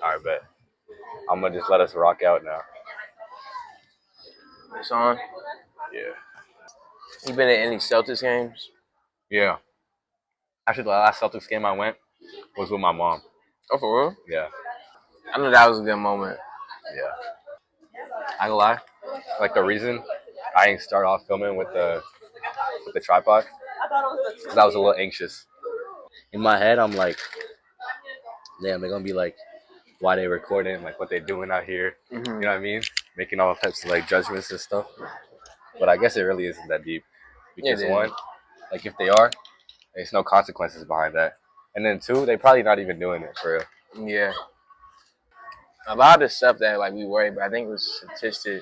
I bet. I'm gonna just let us rock out now. It's on. Yeah. You been at any Celtics games? Yeah. Actually, the last Celtics game I went was with my mom. Oh, for real? Yeah. I know that was a good moment. Yeah. I ain't gonna lie. Like the reason I didn't start off filming with the tripod because I was a little anxious. In my head, I'm like, damn, they're gonna be like, why they recording, like what they doing out here. You know what I mean? Making all types of like judgments and stuff. But I guess it really isn't that deep. Because one, like if they are, there's no consequences behind that. And then two, they probably not even doing it for real. Yeah. A lot of the stuff that like we worry about, I think it was statistic.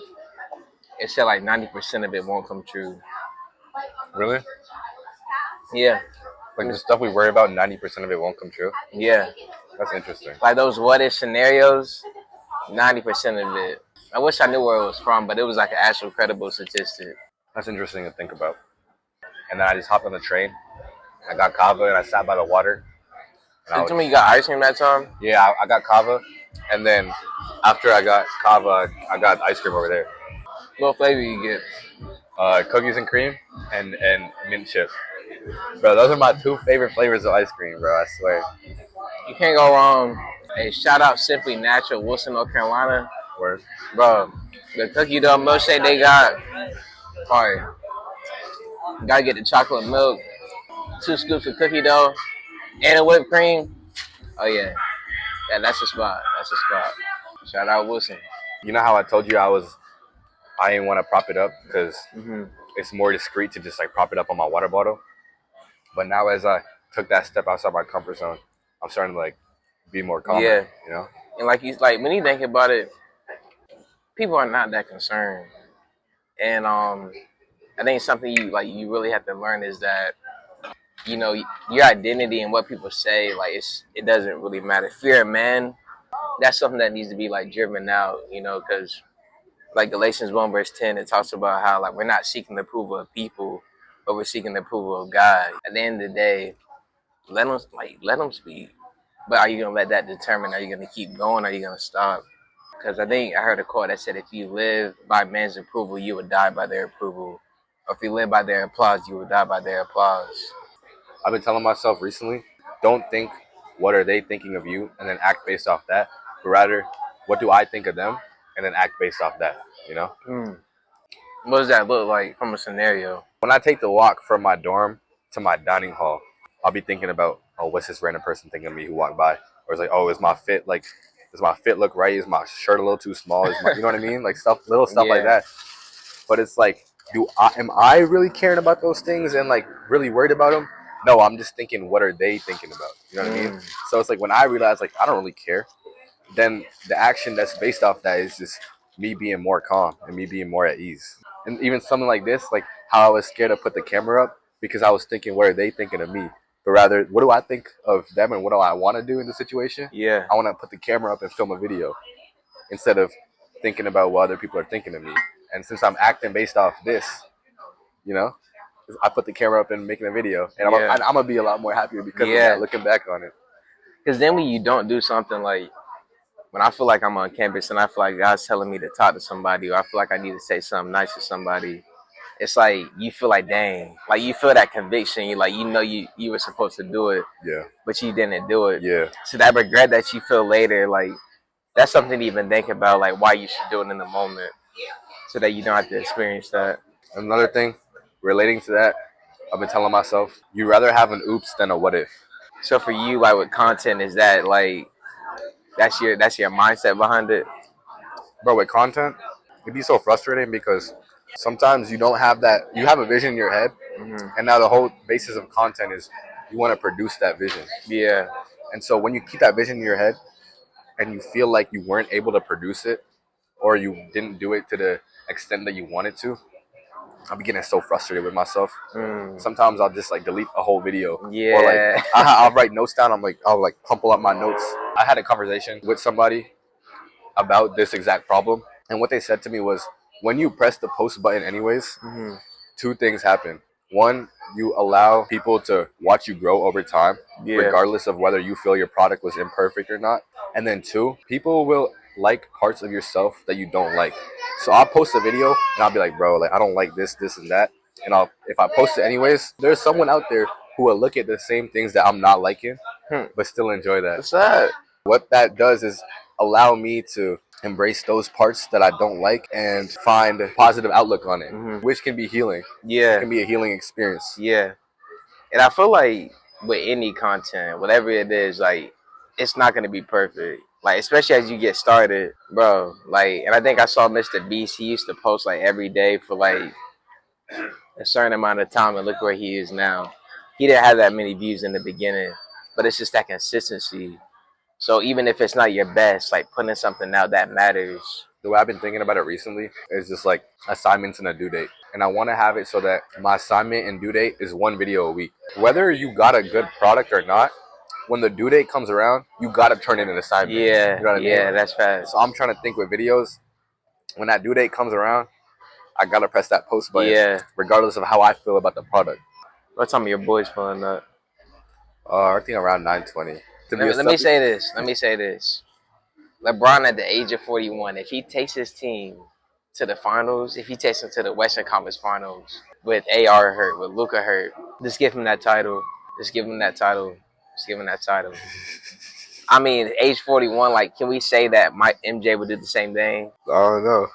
It said like 90% of it won't come true. Really? Yeah. Like the stuff we worry about, 90% of it won't come true? Yeah. That's interesting. Like those what if scenarios, 90% of it. I wish I knew where it was from, but it was like an actual credible statistic. That's interesting to think about. And then I just hopped on the train. I got kava and I sat by the water. Did you tell me you got ice cream that time? Yeah, I got kava. And then after I got kava, I got ice cream over there. What flavor you get? Cookies and cream and mint chip. Bro, those are my two favorite flavors of ice cream, bro. I swear. You can't go wrong. Hey, shout out Simply Natural, Wilson, North Carolina. Word. Bro, the cookie dough milkshake they got, fire. Gotta get the chocolate milk, 2 scoops of cookie dough, and a whipped cream. Oh yeah, yeah, that's the spot. That's the spot. Shout out Wilson. You know how I told you I didn't want to prop it up because it's more discreet to just like prop it up on my water bottle. But now as I took that step outside my comfort zone, I'm starting to like be more calm. Yeah. You know? And like when you think about it, people are not that concerned. And I think something you really have to learn is that, you know, your identity and what people say, like it doesn't really matter. If you're a man, that's something that needs to be like driven out, you know, because like Galatians 1:10, it talks about how like we're not seeking the approval of people, but we're seeking the approval of God. At the end of the day, let them speak. But are you gonna let that determine? Are you gonna keep going? Or are you gonna stop? Because I think I heard a quote that said, "If you live by man's approval, you would die by their approval. Or if you live by their applause, you would die by their applause." I've been telling myself recently, don't think what are they thinking of you and then act based off that, but rather what do I think of them and then act based off that, you know? What does that look like from a scenario? When I take the walk from my dorm to my dining hall, I'll be thinking about, oh, what's this random person thinking of me who walked by? Or it's like, oh, does my fit look right? Is my shirt a little too small? You know what I mean? Like little stuff like that. But it's like, am I really caring about those things and like really worried about them? No, I'm just thinking, what are they thinking about? You know what I mean? So it's like when I realize like I don't really care, then the action that's based off that is just me being more calm and me being more at ease. And even something like this, like how I was scared to put the camera up because I was thinking, what are they thinking of me? But rather, what do I think of them and what do I want to do in the situation? Yeah. I want to put the camera up and film a video instead of thinking about what other people are thinking of me. And since I'm acting based off this, you know, I put the camera up and making a video, and I'm gonna be a lot more happier because of that. Looking back on it, because then when you don't do something, like when I feel like I'm on campus and I feel like God's telling me to talk to somebody, or I feel like I need to say something nice to somebody, it's like you feel like, dang, like you feel that conviction. You like, you know, you were supposed to do it, but you didn't do it. Yeah. So that regret that you feel later, like that's something to even think about, like why you should do it in the moment, so that you don't have to experience that. Another thing relating to that, I've been telling myself, you'd rather have an oops than a what if. So for you, like with content, is that like that's your mindset behind it? Bro, with content, it'd be so frustrating because sometimes you don't have that. You have a vision in your head, and now the whole basis of content is you want to produce that vision. Yeah. And so when you keep that vision in your head and you feel like you weren't able to produce it or you didn't do it to the extent that you wanted to, I'll be getting so frustrated with myself. Sometimes I'll just like delete a whole video. Yeah. Or like I'll write notes down. I'll like crumple up my notes. I had a conversation with somebody about this exact problem, and what they said to me was, when you press the post button anyways, two things happen. One, you allow people to watch you grow over time, Yeah. regardless of whether you feel your product was imperfect or not. And then two, people will like parts of yourself that you don't like. So I'll post a video and I'll be like, bro, like I don't like this, and that. And if I post it anyways, there's someone out there who will look at the same things that I'm not liking, but still enjoy that. What's that? What that does is allow me to embrace those parts that I don't like and find a positive outlook on it, which can be healing. It Yeah. can be a healing experience. Yeah. And I feel like with any content, whatever it is, like it's not gonna be perfect. Like especially as you get started, bro. Like, and I think I saw Mr. Beast. He used to post like every day for like a certain amount of time, and look where he is now. He didn't have that many views in the beginning, but it's just that consistency. So even if it's not your best, like putting something out that matters. The way I've been thinking about it recently is just like assignments and a due date. And I want to have it so that my assignment and due date is one video a week. Whether you got a good product or not, when the due date comes around, you got to turn in an assignment. Yeah, you know what I mean? that's fast. So I'm trying to think with videos, when that due date comes around, I got to press that post button, regardless of how I feel about the product. What time are your boys pulling up? I think around 9:20. Let me say this. LeBron at the age of 41, if he takes his team to the finals, if he takes them to the Western Conference Finals with AR hurt, with Luka hurt, just give him that title. Just give him that title. I mean, age 41, like, can we say that MJ would do the same thing? I don't know.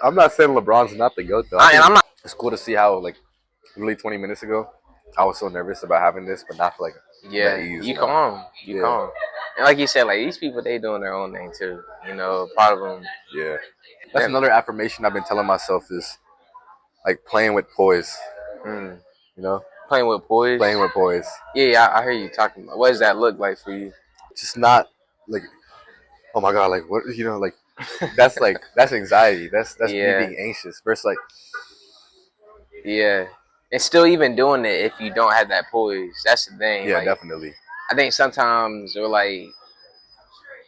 I'm not saying LeBron's not the GOAT though. And I'm not. It's cool to see how like literally 20 minutes ago, I was so nervous about having this, but not for like you calm. And like you said, like these people, they doing their own thing too. You know, part of them. Yeah. That's another affirmation I've been telling myself is like playing with poise. You know? Playing with poise? Playing with poise. Yeah, I hear you talking about. What does that look like for you? Just not like, oh my God, like what, you know, like that's anxiety. That's me being anxious. Versus like, yeah. And still even doing it if you don't have that poise. That's the thing. Yeah, like, definitely. I think sometimes we're like,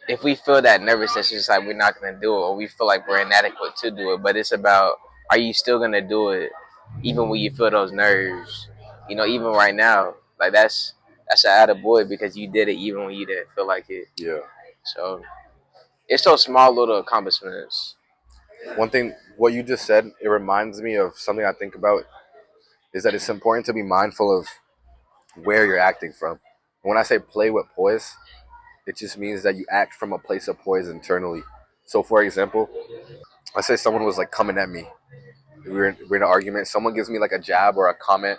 if we feel that nervousness, it's just like we're not gonna do it, or we feel like we're inadequate to do it. But it's about, are you still gonna do it, even when you feel those nerves? You know, even right now, like that's an attaboy because you did it even when you didn't feel like it. Yeah. So it's those small little accomplishments. One thing, what you just said, it reminds me of something I think about is that it's important to be mindful of where you're acting from. When I say play with poise, it just means that you act from a place of poise internally. So, for example, let's say someone was like coming at me. We're in an argument. Someone gives me like a jab or a comment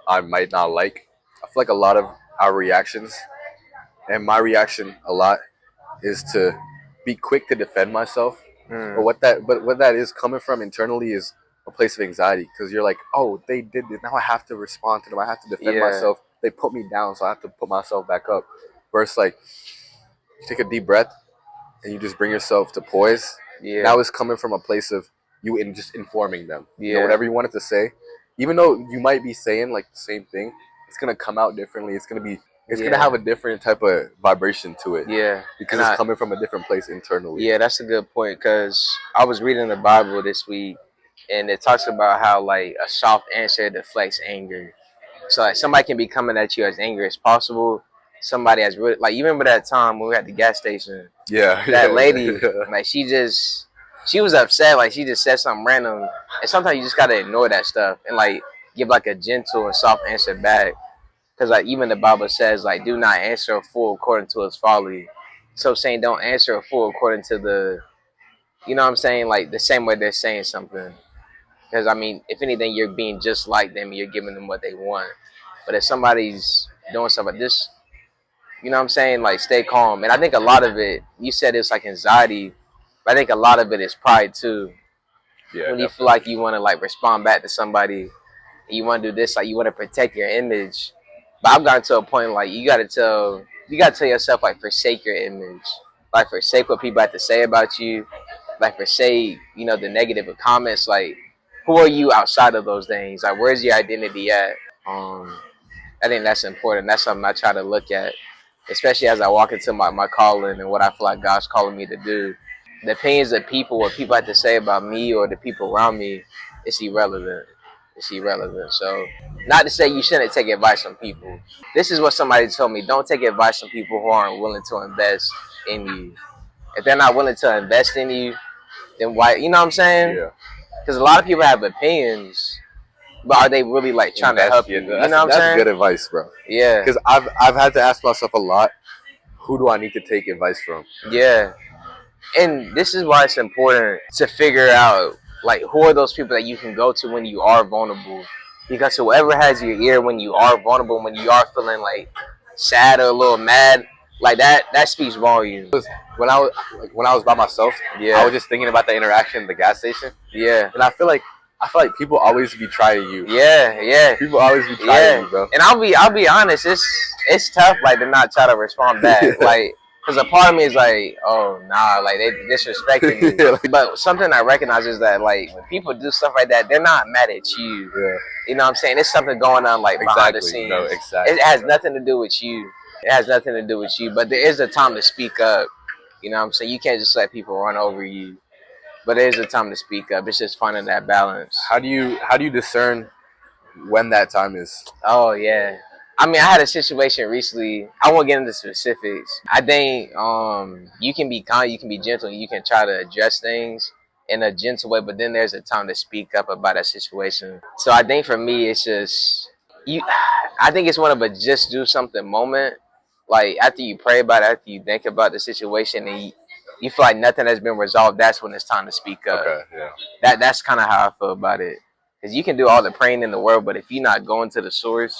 I might not like. I feel like a lot of our reactions, and my reaction a lot, is to be quick to defend myself. But what that is coming from internally is a place of anxiety, because you're like, oh, they did it. Now I have to respond to them. I have to defend myself. They put me down, so I have to put myself back up. Versus like, you take a deep breath and you just bring yourself to poise. Now it's coming from a place of you just informing them. You know, whatever you wanted to say, even though you might be saying like the same thing, it's gonna come out differently. It's gonna have a different type of vibration to it. Because it's coming from a different place internally. Yeah, that's a good point, because I was reading the Bible this week, and it talks about how like a soft answer deflects anger. So like somebody can be coming at you as angry as possible. Somebody has really, like, you remember that time when we were at the gas station? That lady, like she was upset, like she just said something random, and sometimes you just gotta ignore that stuff and like give like a gentle and soft answer back. Because like even the Bible says, like, do not answer a fool according to his folly. So saying don't answer a fool according to the, you know what I'm saying, like the same way they're saying something. Because I mean, if anything, you're being just like them. You're giving them what they want. But if somebody's doing something like this, you know what I'm saying, like stay calm. And I think a lot of it, you said it's like anxiety, but I think a lot of it is pride too. When you feel like you want to like respond back to somebody, you want to do this, like you want to protect your image. But I've gotten to a point like you gotta tell yourself, like, forsake your image, like forsake what people have to say about you, like forsake, you know, the negative comments. Like, who are you outside of those things? Like, where's your identity at? I think that's important. That's something I try to look at, especially as I walk into my calling and what I feel like God's calling me to do. The opinions of people, what people have to say about me or the people around me, it's irrelevant. It's irrelevant. So, not to say you shouldn't take advice from people. This is what somebody told me: don't take advice from people who aren't willing to invest in you. If they're not willing to invest in you, then why? You know what I'm saying? Yeah. Because a lot of people have opinions, but are they really like trying to help you? You know what I'm That's saying? good advice, bro. Yeah, Because I've had to ask myself a lot, who do I need to take advice from? yeah. And this is why it's important to figure out like who are those people that you can go to when you are vulnerable. Because whoever has your ear when you are vulnerable, when you are feeling like sad or a little mad, like that speaks volumes. When I was by myself, I Yeah, was just thinking about the interaction at the gas station, yeah, and I feel like people always be trying you. yeah, yeah, People always be trying yeah. you, bro. And I'll be honest, it's tough like to not try to respond back, Yeah. like. Because a part of me is like, oh, nah, like, they disrespecting me. Yeah, But something I recognize is that, like, when people do stuff like that, they're not mad at you. yeah. You know what I'm saying? There's something going on, like, behind the Exactly. scenes. No, exactly. It has nothing to do with you. It has nothing to do with you. But there is a time to speak up. You know what I'm saying? You can't just let people run over you. But there is a time to speak up. It's just finding that balance. How do you discern when that time is? Oh yeah. I mean, I had a situation recently. I won't get into specifics. I think you can be kind, you can be gentle, you can try to address things in a gentle way, but then there's a time to speak up about a situation. So I think for me, it's just you. I think it's one of a just do something moment. Like after you pray about it, after you think about the situation, and you feel like nothing has been resolved, that's when it's time to speak up. Okay, yeah. That's kind of how I feel about it. Because you can do all the praying in the world, but if you're not going to the source,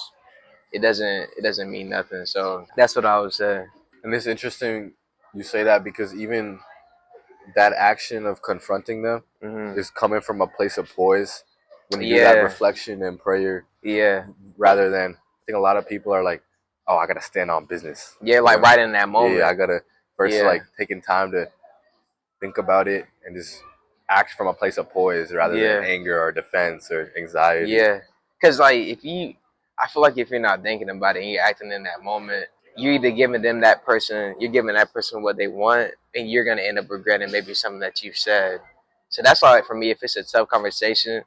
it doesn't mean nothing. So that's what I would say. And it's interesting you say that because even that action of confronting them Hmm. is coming from a place of poise when you do that Yeah, reflection and prayer yeah, rather than I think a lot of people are like, oh, I gotta stand on business. yeah. You Like know? right in that Yeah, I moment. gotta versus Yeah, like taking time to think about it and just act from a place of poise rather than yeah, anger or defense or anxiety. yeah. Because like I feel like if you're not thinking about it and you're acting in that moment, you're either giving them that person, you're giving that person what they want, and you're gonna end up regretting maybe something that you've said. So that's why for me, if it's a tough conversation,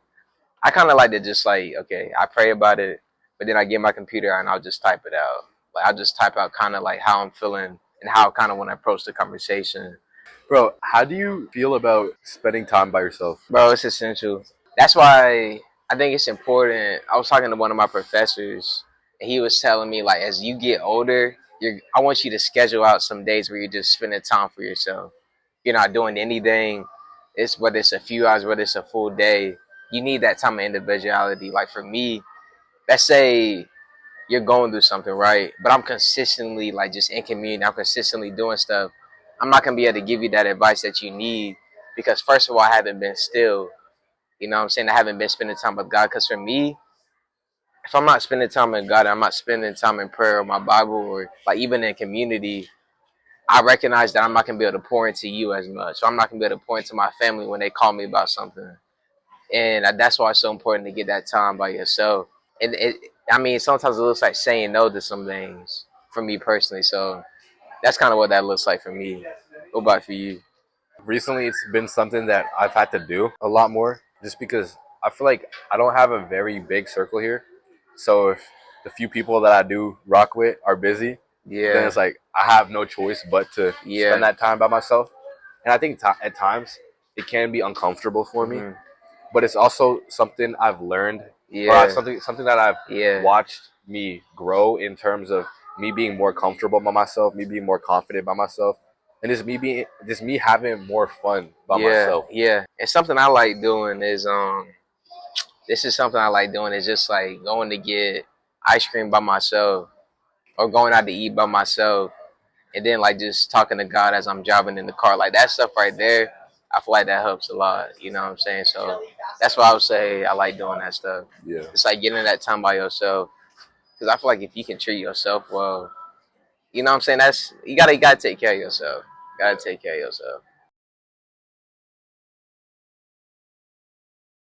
I kind of like to just like, okay, I pray about it, but then I get my computer and I'll just type it out. Like I'll just type out kind of like how I'm feeling and how I kind of want to approach the conversation. Bro, how do you feel about spending time by yourself? Bro, it's essential. That's why I think it's important. I was talking to one of my professors, and he was telling me like, as you get older, I want you to schedule out some days where you're just spending time for yourself. You're not doing anything. It's whether it's a few hours, whether it's a full day. You need that time of individuality. Like for me, let's say you're going through something, right? But I'm consistently like just in community. I'm consistently doing stuff. I'm not gonna be able to give you that advice that you need because first of all, I haven't been still. You know what I'm saying? I haven't been spending time with God. Because for me, if I'm not spending time with God, I'm not spending time in prayer or my Bible or like even in community, I recognize that I'm not gonna be able to pour into you as much. So I'm not gonna be able to pour into my family when they call me about something. And that's why it's so important to get that time by yourself. And I mean, sometimes it looks like saying no to some things for me personally. So that's kind of what that looks like for me. What about for you? Recently, it's been something that I've had to do a lot more just because I feel like I don't have a very big circle here. So if the few people that I do rock with are busy, then Yeah, it's like I have no choice but to spend yeah, that time by myself. And I think at times it can be uncomfortable for me, hmm, but it's also something I've learned or yeah, something that I've yeah, watched me grow in terms of me being more comfortable by myself, me being more confident by myself, and just me having more fun by yeah, myself. yeah. And something I like doing is this is something I like doing is just like going to get ice cream by myself or going out to eat by myself and then like just talking to God as I'm driving in the car. Like that stuff right there, I feel like that helps a lot. You know what I'm saying? So that's why I would say I like doing that stuff. Yeah. It's like getting that time by yourself. Because I feel like if you can treat yourself well, you know what I'm saying? You gotta take care of yourself. You gotta take care of yourself.